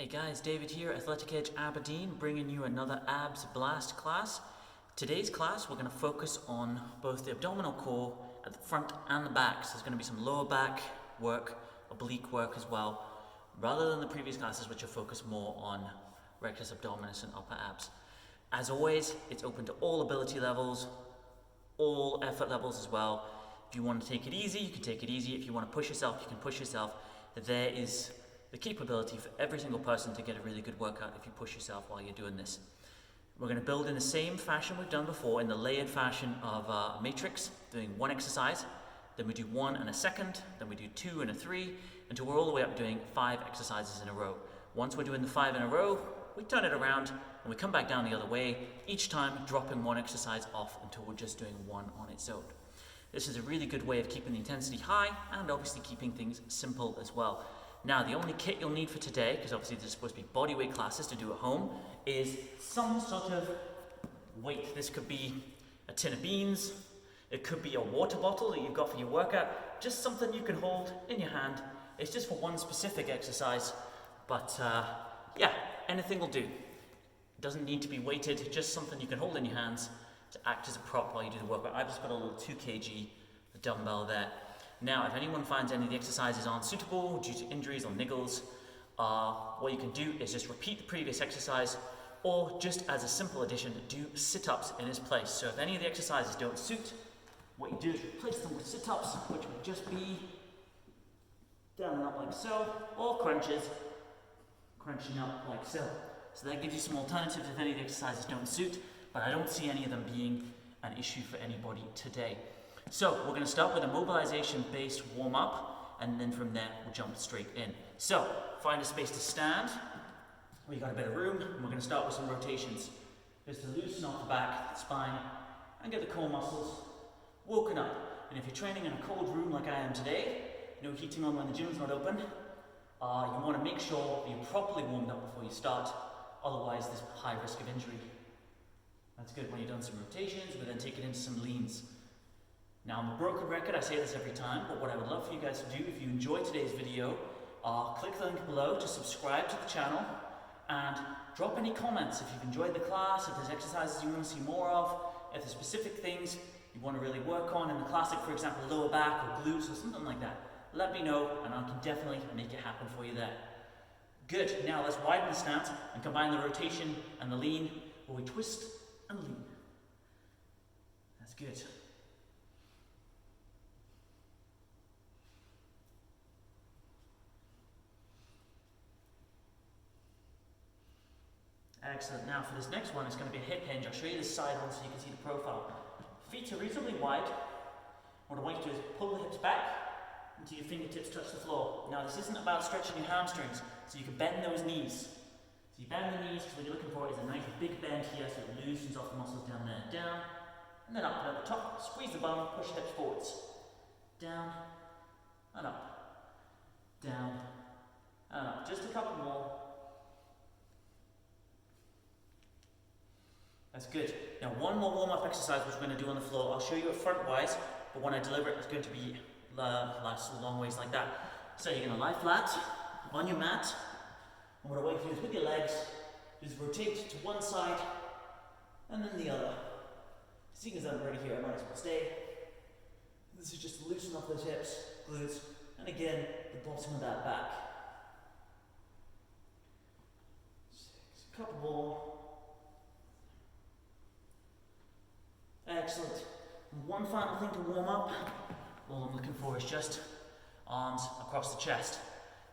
Hey guys, David here, Athletic Edge Aberdeen, bringing you another Abs Blast class. Today's class we're going to focus on both the abdominal core at the front and the back. So there's going to be some lower back work, oblique work as well, rather than the previous classes which are focused more on rectus abdominis and upper abs. As always, it's open to all ability levels, all effort levels as well. If you want to take it easy, you can take it easy. If you want to push yourself, you can push yourself. There is the capability for every single person to get a really good workout if you push yourself while you're doing this. We're going to build in the same fashion we've done before, in the layered fashion of a matrix, doing one exercise, then we do one and a second, then we do two and a three, until we're all the way up doing 5 exercises in a row. Once we're doing the 5 in a row, we turn it around and we come back down the other way, each time dropping one exercise off until we're just doing one on its own. This is a really good way of keeping the intensity high and obviously keeping things simple as well. Now, the only kit you'll need for today, because obviously there's supposed to be bodyweight classes to do at home, is some sort of weight. This could be a tin of beans, it could be a water bottle that you've got for your workout, just something you can hold in your hand. It's just for one specific exercise, but yeah, anything will do. It doesn't need to be weighted, just something you can hold in your hands to act as a prop while you do the workout. I've just got a little 2 kg dumbbell there. Now, if anyone finds any of the exercises aren't suitable due to injuries or niggles, what you can do is just repeat the previous exercise, or just as a simple addition, do sit-ups in its place. So if any of the exercises don't suit, what you do is replace them with sit-ups, which would just be down and up like so, or crunches, crunching up like so. So that gives you some alternatives if any of the exercises don't suit, but I don't see any of them being an issue for anybody today. So we're going to start with a mobilization-based warm-up, and then from there we'll jump straight in. So find a space to stand, where you've got a bit of room, and we're going to start with some rotations. Just to loosen off the back, the spine, and get the core muscles woken up. And if you're training in a cold room like I am today, no heating on when the gym's not open, you want to make sure you're properly warmed up before you start, otherwise there's high risk of injury. That's good when you've done some rotations, but then take it into some leans. Now, I'm a broken record, I say this every time, but what I would love for you guys to do, if you enjoyed today's video, click the link below to subscribe to the channel, and drop any comments if you've enjoyed the class, if there's exercises you want to see more of, if there's specific things you want to really work on in the classic, for example, lower back or glutes or something like that. Let me know, and I can definitely make it happen for you there. Good, now let's widen the stance and combine the rotation and the lean, where we twist and lean. That's good. Excellent. Now for this next one, it's going to be a hip hinge. I'll show you this side one so you can see the profile. Feet are reasonably wide. What I want you to do is pull the hips back until your fingertips touch the floor. Now this isn't about stretching your hamstrings, so you can bend those knees. So you bend the knees, because what you're looking for is a nice big bend here, so it loosens off the muscles down there. Down, and then up and at the top. Squeeze the bum, push hips forwards. Down, and up. Down, and up. Just a couple more. That's good. Now one more warm-up exercise which we're going to do on the floor. I'll show you it front-wise, but when I deliver it, it's going to be last a long ways like that. So you're going to lie flat on your mat, and what I want you to do is with your legs, just rotate to one side, and then the other. Seeing as I'm already here, I might as well stay. This is just to loosen up those hips, glutes, and again, the bottom of that back. 6, a couple more. Excellent. And one final thing to warm up, all I'm looking for is just arms across the chest.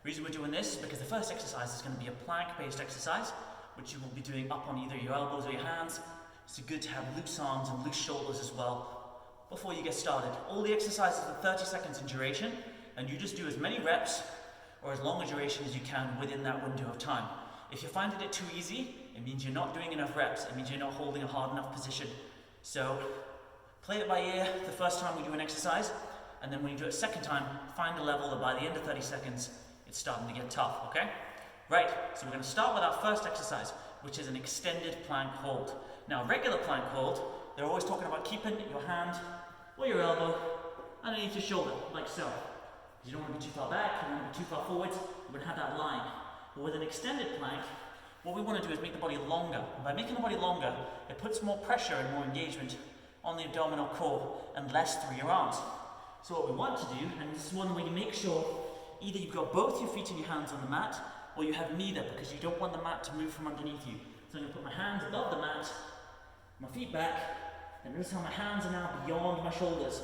The reason we're doing this is because the first exercise is going to be a plank-based exercise, which you will be doing up on either your elbows or your hands. It's good to have loose arms and loose shoulders as well before you get started. All the exercises are 30 seconds in duration, and you just do as many reps or as long a duration as you can within that window of time. If you're finding it too easy, it means you're not doing enough reps. It means you're not holding a hard enough position. So play it by ear the first time we do an exercise, and then when you do it a second time, find a level that by the end of 30 seconds, it's starting to get tough, okay? Right, so we're going to start with our first exercise, which is an extended plank hold. Now, regular plank hold, they're always talking about keeping your hand or your elbow underneath your shoulder, like so. You don't want to be too far back, you don't want to be too far forwards, you want to have that line. But with an extended plank, what we want to do is make the body longer. And by making the body longer, it puts more pressure and more engagement on the abdominal core and less through your arms. So what we want to do, and this is one way to make sure either you've got both your feet and your hands on the mat, or you have neither, because you don't want the mat to move from underneath you. So I'm going to put my hands above the mat, my feet back, and notice how my hands are now beyond my shoulders.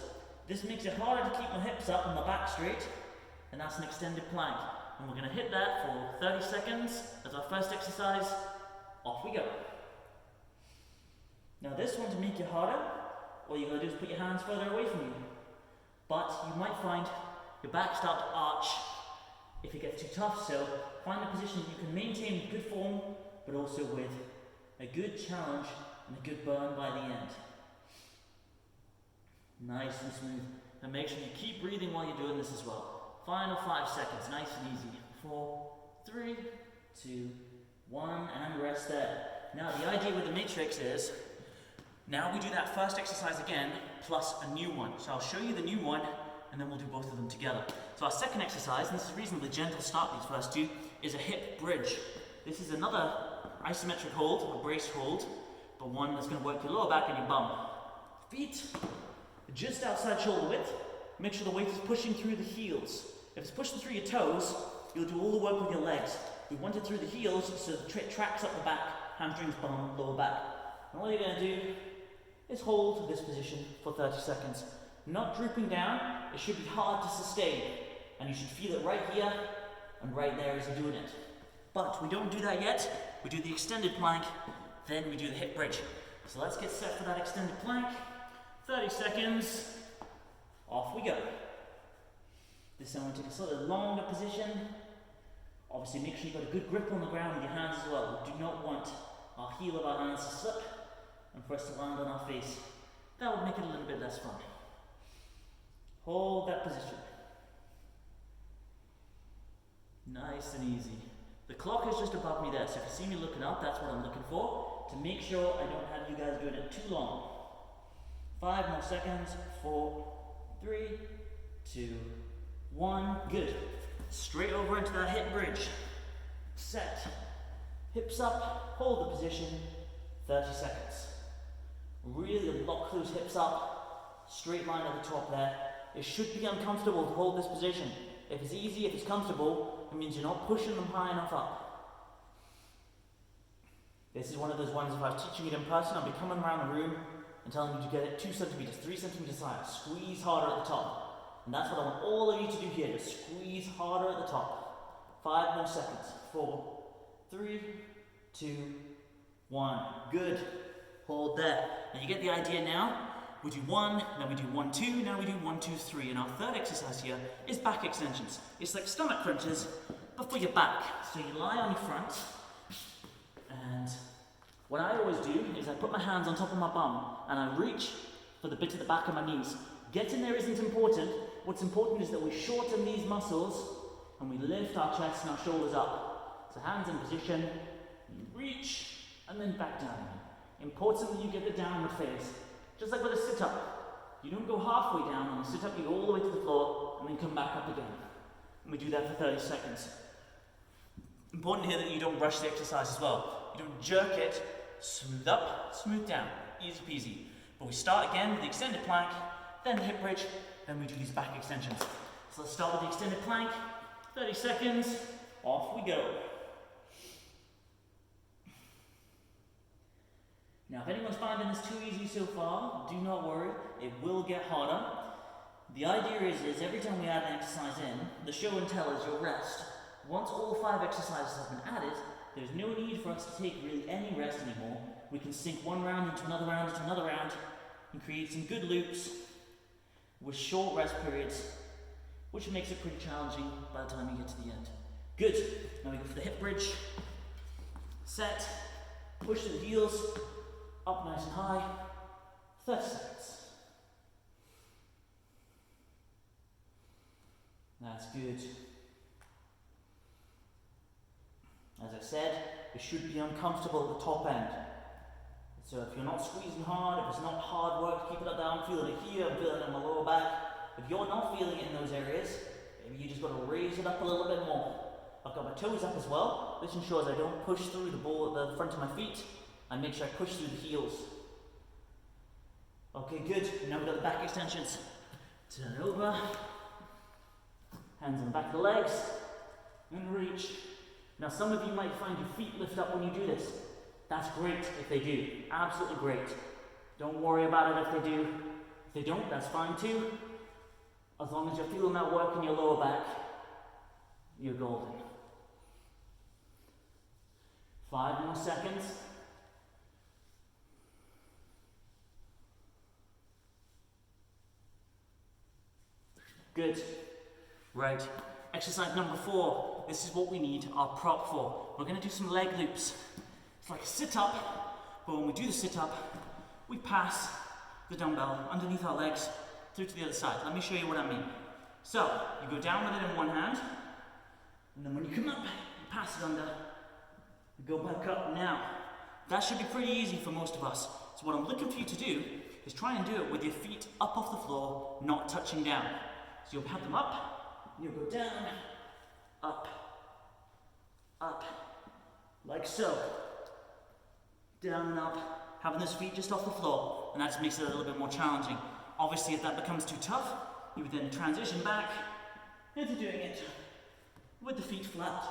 This makes it harder to keep my hips up and my back straight, and that's an extended plank. And we're going to hit that for 30 seconds as our first exercise. Off we go. Now this one, to make it harder, all you're going to do is put your hands further away from you. But you might find your back start to arch if it gets too tough, so find a position you can maintain good form, but also with a good challenge and a good burn by the end. Nice and smooth. And make sure you keep breathing while you're doing this as well. Final 5 seconds, nice and easy. 4, 3, 2, 1, and rest there. Now the idea with the matrix is, now we do that first exercise again, plus a new one. So I'll show you the new one, and then we'll do both of them together. So our second exercise, and this is reasonably gentle start these first two, is a hip bridge. This is another isometric hold, a brace hold, but one that's going to work your lower back and your bum. Feet just outside shoulder width. Make sure the weight is pushing through the heels. If it's pushing through your toes, you'll do all the work with your legs. We want it through the heels so it tracks up the back, hamstrings, bum, lower back. And all you're going to do is hold this position for 30 seconds. Not drooping down, it should be hard to sustain. And you should feel it right here and right there as you're doing it. But we don't do that yet. We do the extended plank, then we do the hip bridge. So let's get set for that extended plank. 30 seconds, off we go. This time we'll take a slightly longer position. Obviously make sure you've got a good grip on the ground with your hands as well. We do not want our heel of our hands to slip and for us to land on our face. That would make it a little bit less fun. Hold that position. Nice and easy. The clock is just above me there, so if you see me looking up, that's what I'm looking for, to make sure I don't have you guys doing it too long. 5 more seconds. 4, 3, 2, 1. Good. Straight over into that hip bridge. Set. Hips up. Hold the position. 30 seconds. Really lock those hips up. Straight line at the top there. It should be uncomfortable to hold this position. If it's easy, if it's comfortable, it means you're not pushing them high enough up. This is one of those ones, if I was teaching it in person, I'd be coming around the room and telling you to get it 2 centimeters, 3 centimeters higher. Squeeze harder at the top. And that's what I want all of you to do here, just squeeze harder at the top. 5 more seconds. 4, 3, 2, 1. Good. Hold there. And you get the idea now. We do 1, then we do 1, 2, now we do 1, 2, 3. And our third exercise here is back extensions. It's like stomach crunches, but for your back. So you lie on your front, and what I always do is I put my hands on top of my bum, and I reach for the bit at the back of my knees. Getting there isn't important. What's important is that we shorten these muscles, and we lift our chest and our shoulders up. So hands in position, reach, and then back down. Important that you get the downward phase. Just like with a sit-up. You don't go halfway down on a sit-up, you go all the way to the floor and then come back up again. And we do that for 30 seconds. Important here that you don't rush the exercise as well. You don't jerk it, smooth up, smooth down. Easy peasy. But we start again with the extended plank, then the hip bridge, then we do these back extensions. So let's start with the extended plank. 30 seconds, off we go. Now, if anyone's finding this too easy so far, do not worry, it will get harder. The idea is every time we add an exercise in, the show and tell is your rest. Once all 5 exercises have been added, there's no need for us to take really any rest anymore. We can sink one round into another round into another round and create some good loops with short rest periods, which makes it pretty challenging by the time you get to the end. Good. Now we go for the hip bridge. Set. Push to the heels. Up nice and high, 30 seconds. That's good. As I said, it should be uncomfortable at the top end. So if you're not squeezing hard, if it's not hard work, keep it up there. I'm feeling it here, I'm feeling it in my lower back. If you're not feeling it in those areas, maybe you just got to raise it up a little bit more. I've got my toes up as well. This ensures I don't push through the ball at the front of my feet. I make sure I push through the heels. Okay, good. Now we've got the back extensions. Turn over. Hands on the back of the legs. And reach. Now some of you might find your feet lift up when you do this. That's great if they do. Absolutely great. Don't worry about it if they do. If they don't, that's fine too. As long as you're feeling that work in your lower back, you're golden. 5 more seconds. Good. Right. Exercise number 4. This is what we need our prop for. We're going to do some leg loops. It's like a sit-up, but when we do the sit-up, we pass the dumbbell underneath our legs through to the other side. Let me show you what I mean. So, you go down with it in one hand, and then when you come up, you pass it under, you go back up. Now, that should be pretty easy for most of us. So what I'm looking for you to do is try and do it with your feet up off the floor, not touching down. So you'll have them up, you'll go down, up, up, like so. Down and up, having those feet just off the floor, and that just makes it a little bit more challenging. Obviously, if that becomes too tough, you would then transition back into doing it with the feet flat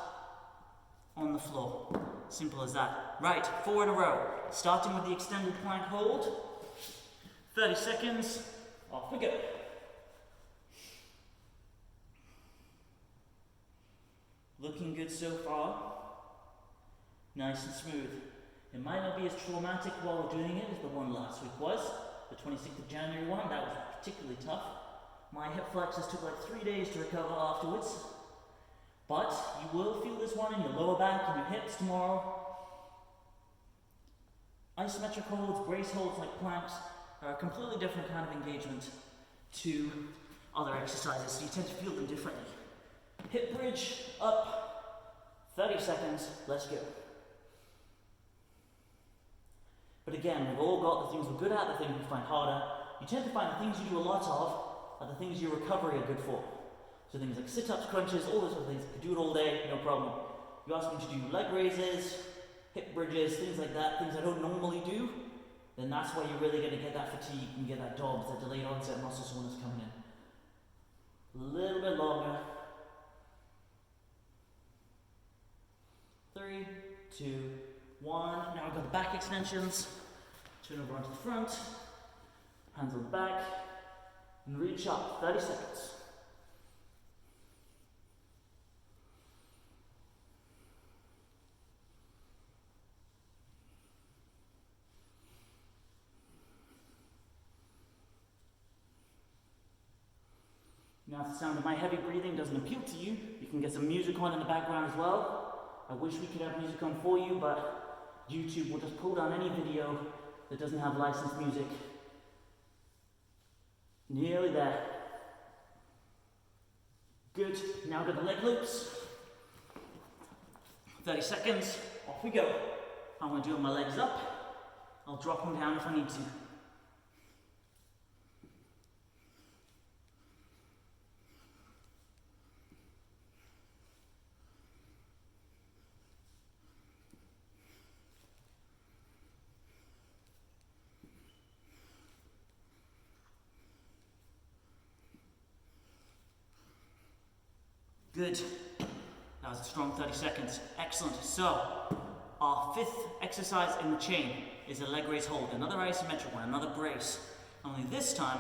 on the floor. Simple as that. Right, 4 in a row. Starting with the extended plank hold. 30 seconds. Off we go. Looking good so far. Nice and smooth. It might not be as traumatic while we're doing it as the one last week was. The 26th of January one, that was particularly tough. My hip flexors took like 3 days to recover afterwards. But you will feel this one in your lower back and your hips tomorrow. Isometric holds, brace holds like planks are a completely different kind of engagement to other exercises, so you tend to feel them differently. Hip bridge, up, 30 seconds, let's go. But again, we've all got the things we're good at, the things we find harder. You tend to find the things you do a lot of are the things your recovery are good for. So things like sit-ups, crunches, all those sort of things. You can do it all day, no problem. You ask me to do leg raises, hip bridges, things like that, things I don't normally do, then that's where you're really going to get that fatigue and get that DOBS, that delayed onset muscle soreness coming in. A little bit longer. 3, 2, 1. Now I've got the back extensions. Turn over onto the front. Hands on the back. And reach up. 30 seconds. Now if the sound of my heavy breathing doesn't appeal to you, you can get some music on in the background as well. I wish we could have music on for you, but YouTube will just pull down any video that doesn't have licensed music. Nearly there. Good. Now got the leg loops. 30 seconds. Off we go. I'm going to do my legs up. I'll drop them down if I need to. Good. That was a strong 30 seconds. Excellent. So, our 5th exercise in the chain is a leg raise hold. Another isometric one, another brace. Only this time,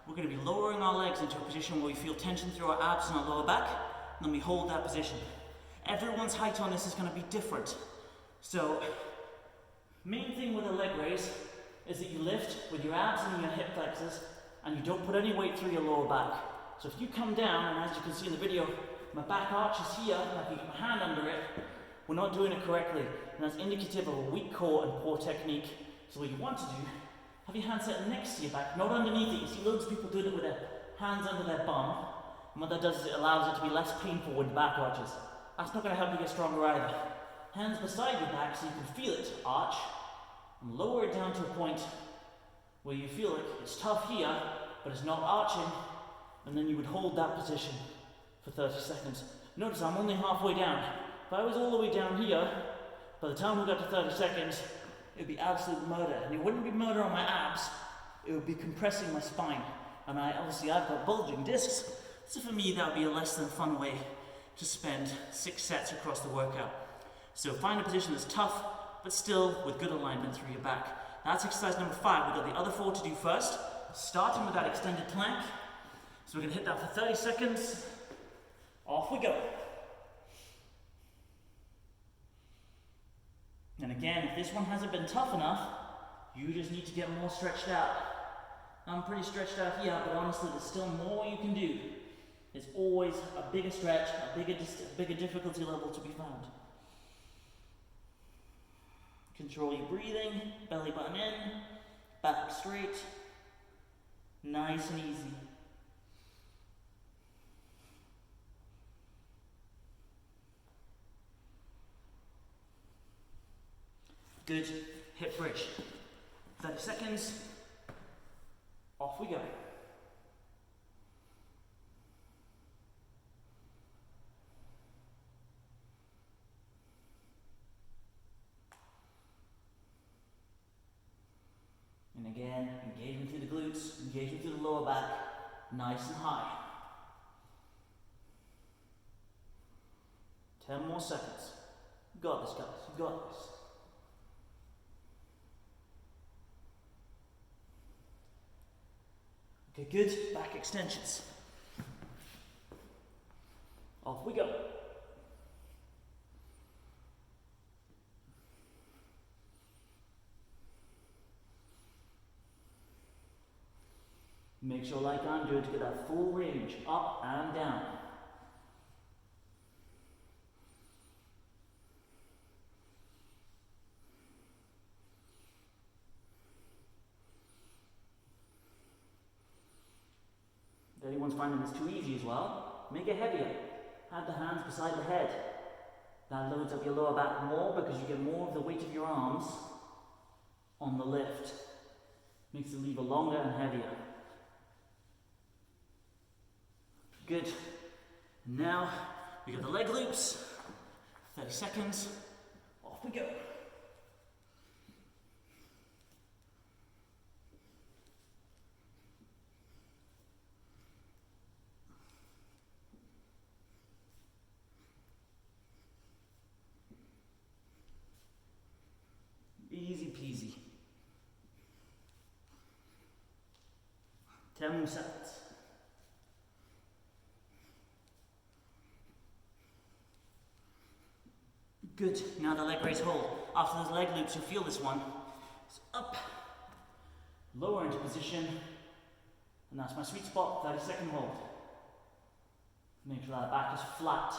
we're going to be lowering our legs into a position where we feel tension through our abs and our lower back, and then we hold that position. Everyone's height on this is going to be different. So, main thing with a leg raise is that you lift with your abs and your hip flexors, and you don't put any weight through your lower back. So if you come down, and as you can see in the video, my back arch is here, and I can get my hand under it, we're not doing it correctly. And that's indicative of a weak core and poor technique. So what you want to do, have your hand set next to your back, not underneath it. You see loads of people doing it with their hands under their bum. And what that does is it allows it to be less painful when the back arches. That's not going to help you get stronger either. Hands beside your back so you can feel it arch, and lower it down to a point where you feel it. It's tough here, but it's not arching. And then you would hold that position for 30 seconds. Notice I'm only halfway down. If I was all the way down here, by the time we got to 30 seconds, it would be absolute murder. And it wouldn't be murder on my abs, it would be compressing my spine. And obviously I've got bulging discs, so for me that would be a less than fun way to spend 6 sets across the workout. So find a position that's tough, but still with good alignment through your back. That's exercise number 5. We've got the other 4 to do first, starting with that extended plank. So we're going to hit that for 30 seconds. Off we go. And again, if this one hasn't been tough enough, you just need to get more stretched out. I'm pretty stretched out here, but honestly, there's still more you can do. There's always a bigger stretch, a bigger difficulty level to be found. Control your breathing, belly button in, back straight, nice and easy. Good, hip bridge. 30 seconds, off we go. And again, engaging through the glutes, engaging through the lower back, nice and high. 10 more seconds. You got this, guys, you got this. Okay, good, back extensions. Off we go. Make sure, like I'm doing, to get that full range, up and down. If anyone's finding this too easy as well, make it heavier. Have the hands beside the head. That loads up your lower back more because you get more of the weight of your arms on the lift. Makes the lever longer and heavier. Good. Now we got the leg loops. 30 seconds. Off we go. Easy peasy. 10 more seconds. Good. Now the leg raise hold. After those leg loops, you'll feel this one. So up, lower into position, and that's my sweet spot. 30-second hold. Make sure that back is flat.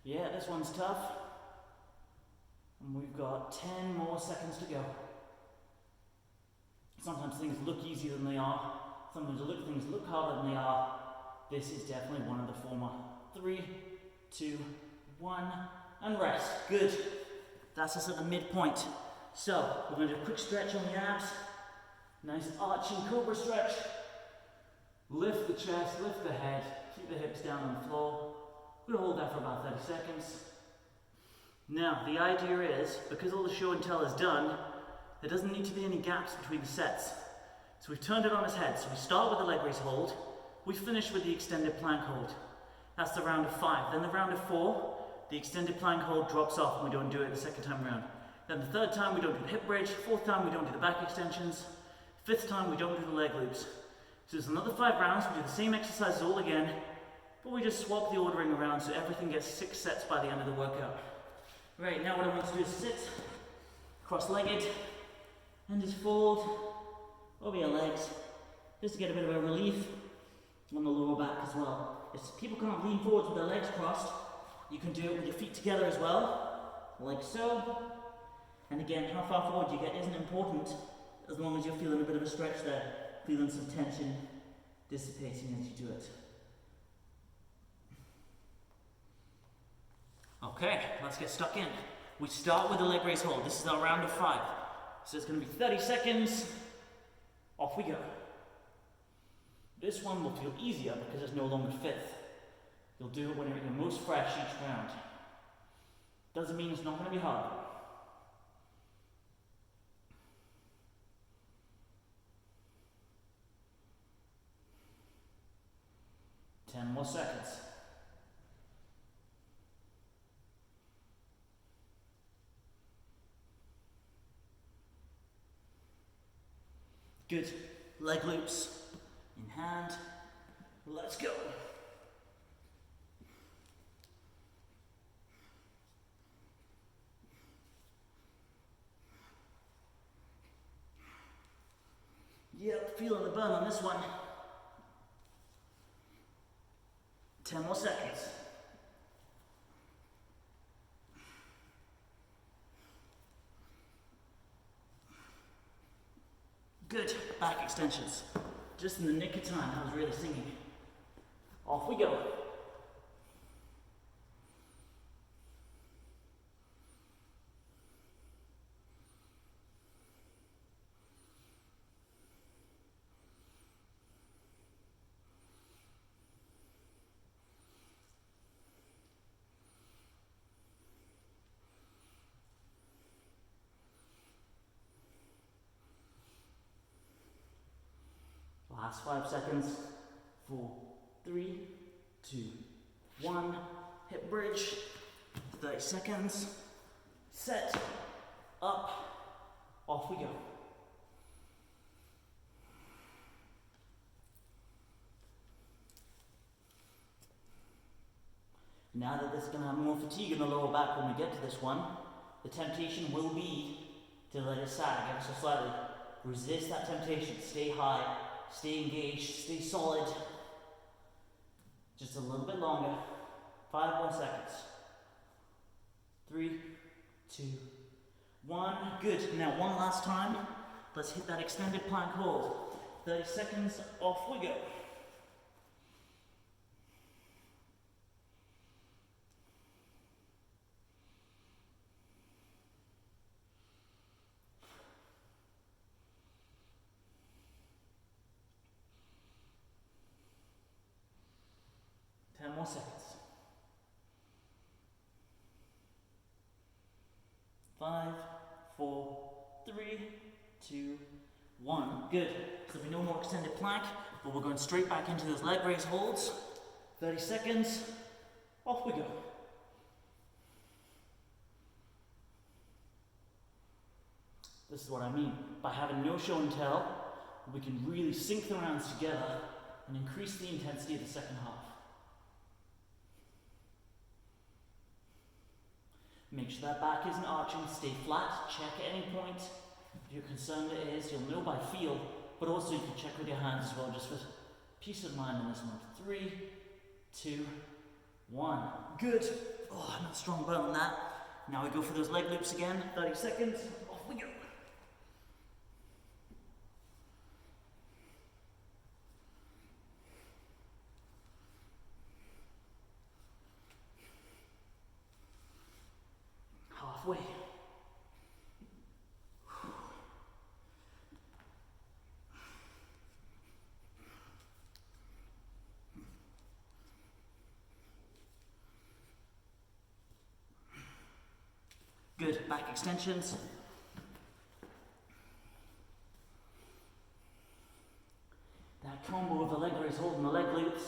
Yeah, this one's tough. And we've got 10 more seconds to go. Sometimes things look easier than they are. Sometimes things look harder than they are. This is definitely one of the former. 3, 2, 1, and rest. Good. That's us at the midpoint. So, we're going to do a quick stretch on the abs. Nice arching cobra stretch. Lift the chest, lift the head, keep the hips down on the floor. We're going to hold that for about 30 seconds. Now, the idea is, because all the show and tell is done, there doesn't need to be any gaps between the sets. So we've turned it on its head. So we start with the leg raise hold. We finish with the extended plank hold. That's the round of 5. Then the round of 4, the extended plank hold drops off and we don't do it the second time around. Then the third time we don't do the hip bridge. Fourth time we don't do the back extensions. Fifth time we don't do the leg loops. So there's another 5 rounds. We do the same exercises all again, but we just swap the ordering around so everything gets 6 sets by the end of the workout. Right, now what I want to do is sit cross-legged and just fold over your legs just to get a bit of a relief on the lower back as well. If people can't lean forwards with their legs crossed, you can do it with your feet together as well, like so. And again, how far forward you get isn't important as long as you're feeling a bit of a stretch there, feeling some tension dissipating as you do it. Okay, let's get stuck in. We start with the leg raise hold. This is our round of 5. So it's going to be 30 seconds. Off we go. This one will feel easier because it's no longer fifth. You'll do it when you're at your most fresh each round. Doesn't mean it's not going to be hard. 10 more seconds. Good. Leg loops in hand. Let's go. Yep, feeling the burn on this one. 10 more seconds. Good. Back extensions. Just in the nick of time, I was really singing. Off we go. Last 5 seconds. 4, 3, 2, 1. Hip bridge. 30 seconds. Set. Up. Off we go. Now that this is going to have more fatigue in the lower back when we get to this one, the temptation will be to let it sag ever so slightly. Resist that temptation. Stay high. Stay engaged, stay solid. Just a little bit longer. 5 more seconds. 3, 2, 1. Good. Now one last time. Let's hit that extended plank hold. 30 seconds. Off we go. More seconds. 5, 4, 3, 2, 1. Good. So there'll be no more extended plank, but we're going straight back into those leg raise holds. 30 seconds. Off we go. This is what I mean. By having no show and tell, we can really sync the rounds together and increase the intensity of the second half. Make sure that back isn't arching, stay flat, check at any point. If you're concerned it is, you'll know by feel, but also you can check with your hands as well, just for peace of mind in this one. 3, 2, 1. Good. Oh, not strong burn on that. Now we go for those leg loops again. 30 seconds. Off we go. Halfway. Good, back extensions. That combo of the leg raise hold and the leg loops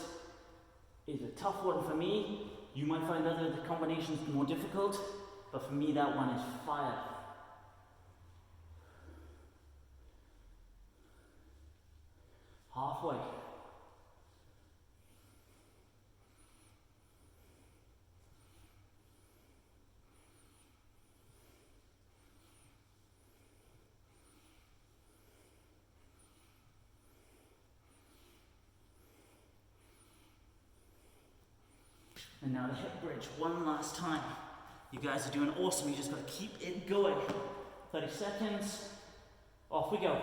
is a tough one for me. You might find other combinations more difficult, but for me that one is fire. Halfway. And now the hip bridge, one last time. You guys are doing awesome, you just gotta keep it going. 30 seconds, off we go.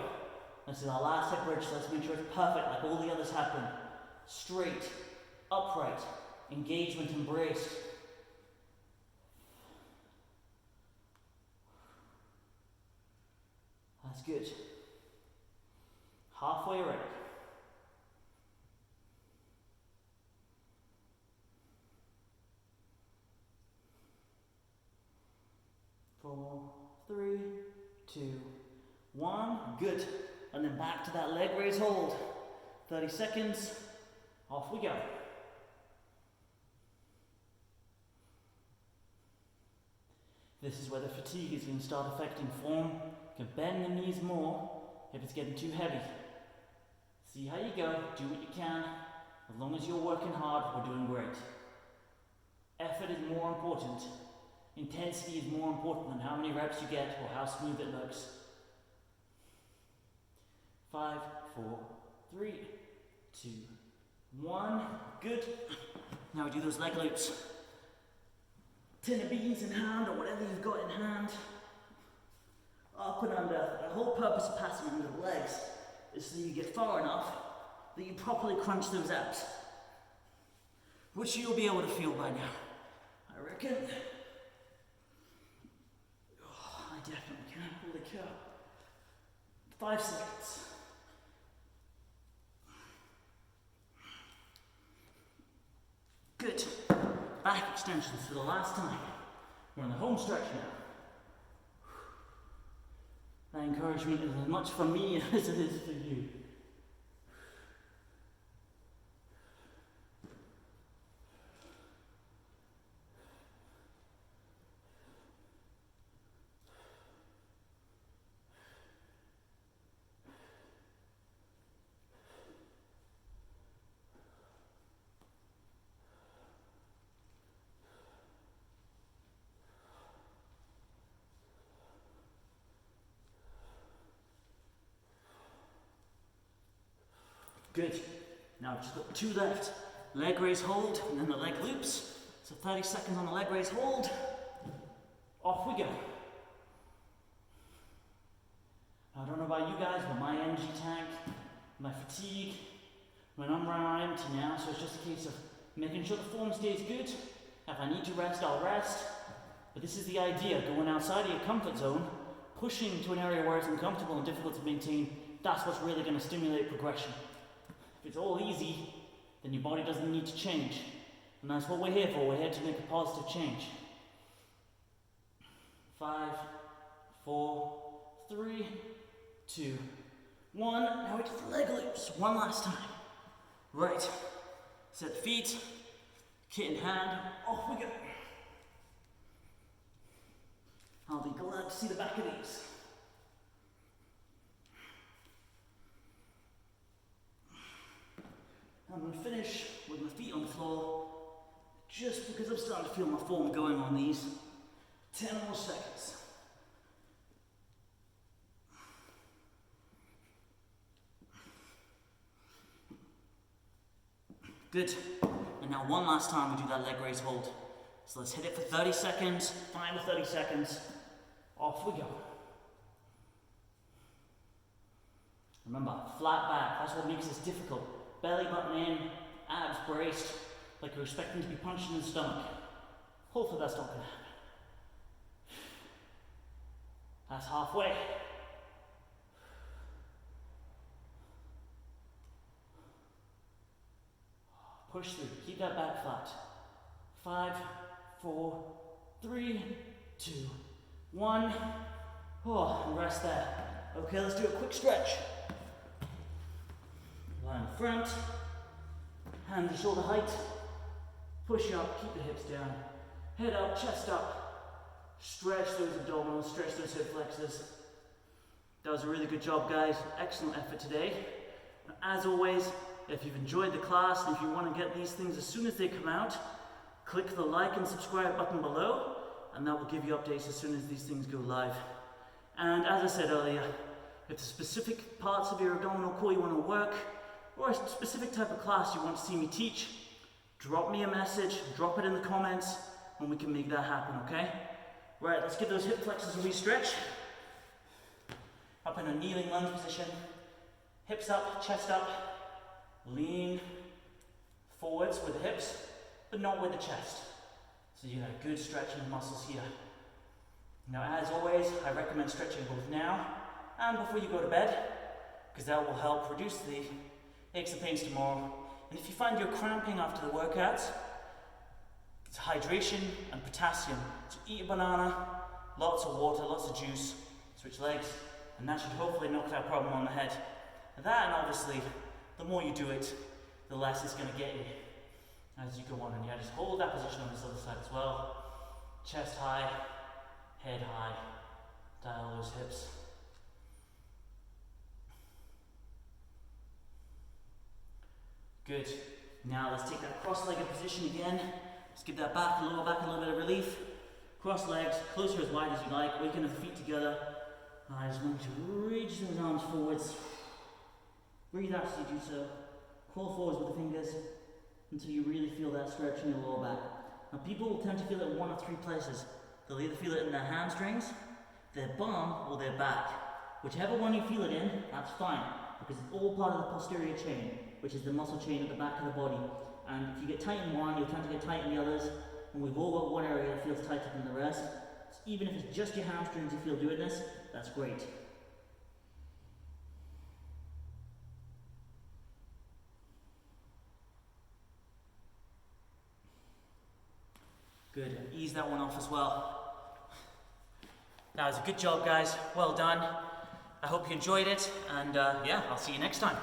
This is our last hip bridge, so let's make sure it's perfect like all the others have been. Straight, upright, engagement embraced. That's good. Halfway ready. 4, 3, 2, 1. Good. And then back to that leg raise hold. 30 seconds. Off we go. This is where the fatigue is going to start affecting form. You can bend the knees more if it's getting too heavy. See how you go. Do what you can. As long as you're working hard, we're doing great. Effort is more important. Intensity is more important than how many reps you get or how smooth it looks. 5, 4, 3, 2, 1. Good. Now we do those leg loops. Tin of beans in hand or whatever you've got in hand. Up and under. The whole purpose of passing under the legs is so you get far enough that you properly crunch those abs, which you'll be able to feel by now, I reckon. Oh, I definitely can. Holy cow. 5 seconds. Good. Back extensions for the last time. We're on the home stretch now. That encouragement is as much for me as it is for you. Good. Now just got 2 left. Leg raise hold, and then the leg loops. So 30 seconds on the leg raise hold. Off we go. I don't know about you guys, but my energy tank, my fatigue, when I'm running empty now, so it's just a case of making sure the form stays good. If I need to rest, I'll rest. But this is the idea, going outside of your comfort zone, pushing to an area where it's uncomfortable and difficult to maintain. That's what's really going to stimulate progression. If it's all easy, then your body doesn't need to change. And that's what we're here for. We're here to make a positive change. 5, 4, 3, 2, 1. Now we do the leg loops. One last time. Right. Set the feet. Kit in hand. Off we go. I'll be glad to see the back of these. I'm going to finish with my feet on the floor, just because I'm starting to feel my form going on these. 10 more seconds. Good. And now one last time we do that leg raise hold. So let's hit it for 30 seconds, final 30 seconds. Off we go. Remember, flat back, that's what makes this difficult. Belly button in, abs braced, like you're expecting to be punched in the stomach. Hopefully that's not going to happen. That's halfway. Push through, keep that back flat. 5, 4, 3, 2, 1. Oh, and rest there. Okay, let's do a quick stretch. Lie in front, hand to shoulder height, push up, keep the hips down, head up, chest up, stretch those abdominals, stretch those hip flexors. That was a really good job, guys. Excellent effort today. As always, if you've enjoyed the class and if you want to get these things as soon as they come out, click the like and subscribe button below, and that will give you updates as soon as these things go live. And as I said earlier, if there's specific parts of your abdominal core you want to work, or a specific type of class you want to see me teach, drop me a message, drop it in the comments, and we can make that happen, okay? Right, let's give those hip flexors a re-stretch. Up in a kneeling lunge position. Hips up, chest up. Lean forwards with the hips, but not with the chest. So you got a good stretch in the muscles here. Now, as always, I recommend stretching both now and before you go to bed, because that will help reduce the aches and pains tomorrow. And if you find you're cramping after the workouts, it's hydration and potassium. So eat a banana, lots of water, lots of juice, switch legs, and that should hopefully knock that problem on the head. And that, and obviously, the more you do it, the less it's going to get you as you go on. And yeah, just hold that position on this other side as well. Chest high, head high, dial those hips. Good. Now let's take that cross-legged position again. Let's give that back, lower back, a little bit of relief. Cross legs, closer as wide as you like, waking the feet together. I just want you to reach those arms forwards. Breathe out as you do so. Crawl forwards with the fingers until you really feel that stretch in your lower back. Now people will tend to feel it in one of three places. They'll either feel it in their hamstrings, their bum, or their back. Whichever one you feel it in, that's fine, because it's all part of the posterior chain, which is the muscle chain at the back of the body. And if you get tight in one, you'll tend to get tight in the others, and we've all got one area that feels tighter than the rest. So even if it's just your hamstrings you feel doing this, that's great. Good, and ease that one off as well. That was a good job, guys. Well done. I hope you enjoyed it, and yeah, I'll see you next time.